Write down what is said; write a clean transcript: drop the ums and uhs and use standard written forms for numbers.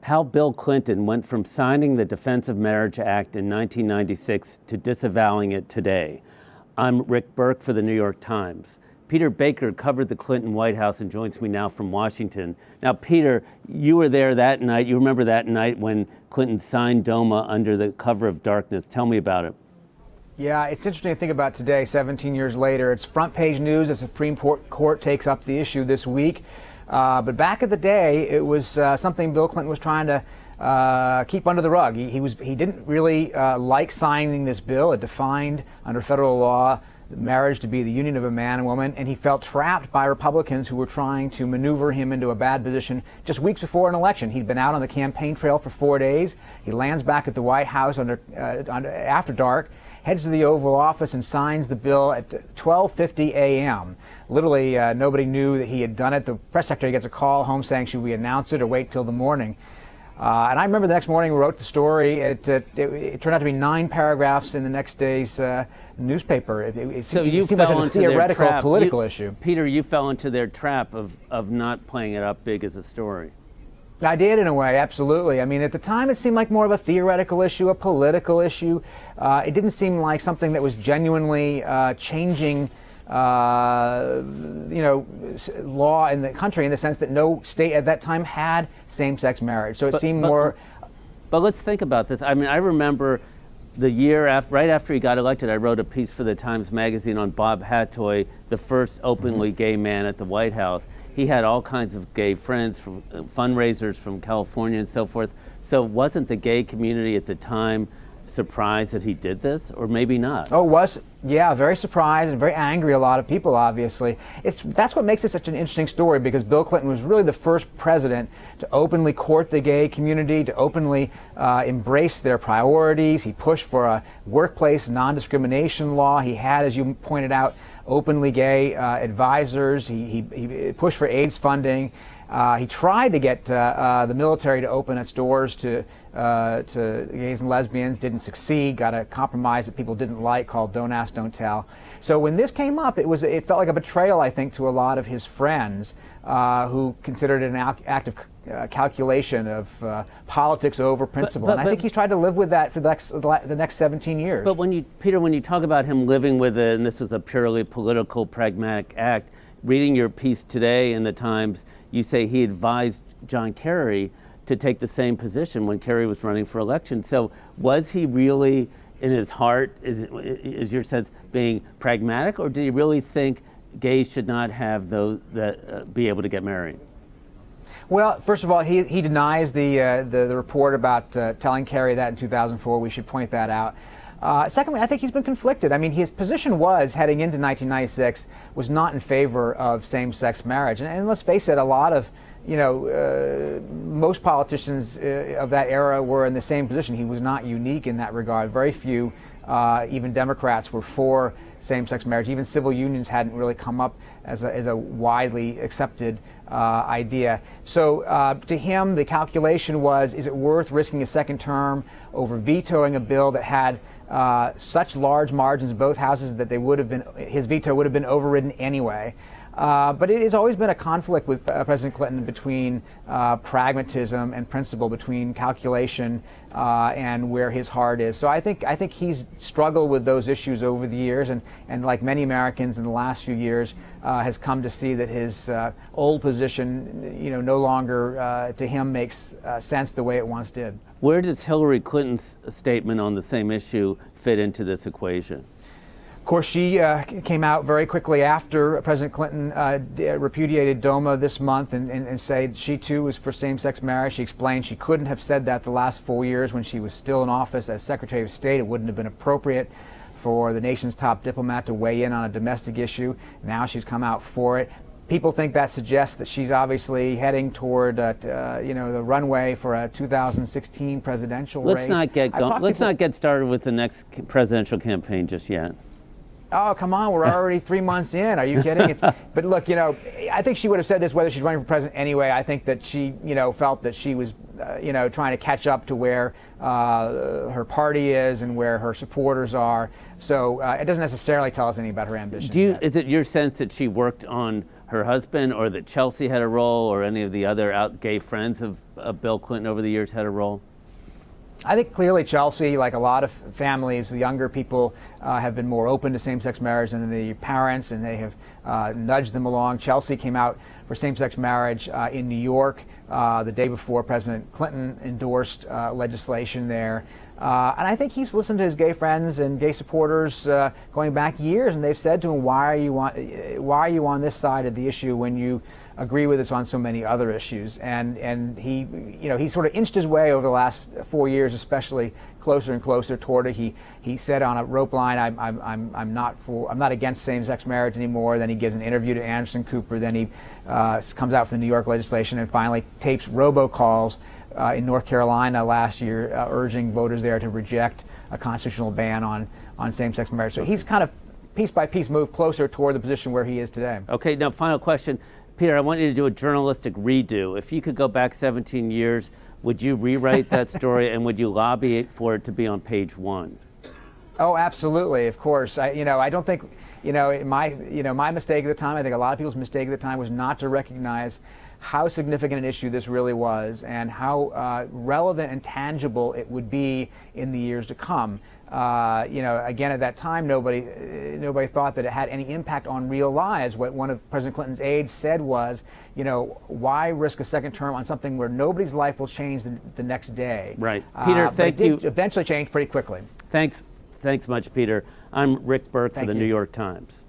How Bill Clinton went from signing the Defense of Marriage Act in 1996 to disavowing it today. I'm Rick Burke for the New York Times. Peter Baker covered the Clinton White House and joins me now from Washington. Now, Peter, you were there that night. You remember that night when Clinton signed d.o.m.a under the cover of darkness. Tell me about it. Yeah, it's interesting to think about today, 17 years later. It's front page news. The Supreme Court takes up the issue this week. But back in the day, it was something Bill Clinton was trying to keep under the rug. He didn't really like signing this bill. It defined under federal law marriage to be the union of a man and woman, and he felt trapped by Republicans who were trying to maneuver him into a bad position just weeks before an election. He'd been out on the campaign trail for 4 days. He lands back at the White House after dark, heads to the Oval Office and signs the bill at 12:50 a.m. Literally, nobody knew that he had done it. The press secretary gets a call home saying, should we announce it or wait till the morning? And I remember the next morning we wrote the story. It turned out to be 9 paragraphs in the next day's newspaper. It seemed like a theoretical political issue. Peter, you fell into their trap of not playing it up big as a story. I did, in a way, absolutely. I mean, at the time, it seemed like more of a theoretical issue, a political issue. It didn't seem like something that was genuinely changing law in the country, in the sense that no state at that time had same-sex marriage. So it seemed more. But let's think about this. I mean, I remember the year right after he got elected, I wrote a piece for the Times Magazine on Bob Hattoy, the first openly gay man at the White House. He had all kinds of gay friends, from fundraisers from California and so forth. So wasn't the gay community at the time surprised that he did this, or maybe not? Yeah, very surprised and very angry, a lot of people, obviously. That's what makes it such an interesting story, because Bill Clinton was really the first president to openly court the gay community, to openly embrace their priorities. He pushed for a workplace non-discrimination law. He had, as you pointed out, openly gay advisors. He pushed for AIDS funding. He tried to get the military to open its doors to gays and lesbians, didn't succeed, got a compromise that people didn't like called Don't Ask, Don't Tell. So when this came up, it felt like a betrayal, I think, to a lot of his friends who considered it an act of calculation of politics over principle. And I think he's tried to live with that for the next 17 years. But Peter, when you talk about him living with it, and this was a purely political, pragmatic act, reading your piece today in the Times, you say he advised John Kerry to take the same position when Kerry was running for election. So was he really, in his heart, is your sense, being pragmatic, or did he really think gays should not have be able to get married? Well, first of all, he denies the report about telling Kerry that in 2004. We should point that out. Secondly, I think he's been conflicted. I mean, his position was, heading into 1996, was not in favor of same-sex marriage. And let's face it, a lot of, most politicians of that era were in the same position. He was not unique in that regard. Very few, even Democrats, were for same-sex marriage. Even civil unions hadn't really come up as a widely accepted idea. So to him, the calculation was, is it worth risking a second term over vetoing a bill that had such large margins in both houses that his veto would have been overridden anyway? But it has always been a conflict with President Clinton between pragmatism and principle, between calculation and where his heart is. So I think he's struggled with those issues over the years, and like many Americans in the last few years, has come to see that his old position, no longer to him makes sense the way it once did. Where does Hillary Clinton's statement on the same issue fit into this equation? Of course, she came out very quickly after President Clinton repudiated d.o.m.a this month and said she too was for same-sex marriage. She explained she couldn't have said that the last 4 years when she was still in office as Secretary of State. It wouldn't have been appropriate for the nation's top diplomat to weigh in on a domestic issue. Now she's come out for it. People think that suggests that she's obviously heading toward, the runway for a 2016 presidential race. Let's not get started with the next presidential campaign just yet. Oh, come on, we're already 3 months in. Are you kidding? But look, I think she would have said this whether she's running for president anyway. I think that she, felt that she was, trying to catch up to where her party is and where her supporters are. So it doesn't necessarily tell us anything about her ambitions. Is it your sense that she worked on her husband, or that Chelsea had a role, or any of the other gay friends of Bill Clinton over the years had a role? I think clearly Chelsea, like a lot of families, the younger people have been more open to same-sex marriage than the parents, and they have nudged them along. Chelsea came out for same-sex marriage in New York the day before President Clinton endorsed legislation there. And I think he's listened to his gay friends and gay supporters going back years, and they've said to him, why are you on this side of the issue when you agree with us on so many other issues? And he, he sort of inched his way over the last 4 years, especially closer and closer toward it. He said on a rope line, I'm not against same-sex marriage anymore. Then he gives an interview to Anderson Cooper. Then he comes out for the New York legislation and finally tapes robocalls in North Carolina last year, urging voters there to reject a constitutional ban on same-sex marriage. So he's kind of piece by piece moved closer toward the position where he is today. Okay, now final question. Peter, I want you to do a journalistic redo. If you could go back 17 years, would you rewrite that story and would you lobby for it to be on page 1? Oh, absolutely, of course. I don't think, my mistake at the time, I think a lot of people's mistake at the time was not to recognize how significant an issue this really was and how relevant and tangible it would be in the years to come. Again, at that time, nobody thought that it had any impact on real lives. What one of President Clinton's aides said was, why risk a second term on something where nobody's life will change the next day? Right. Peter, thank you. It did eventually change pretty quickly. Thanks much, Peter. I'm Rick Burke for the New York Times.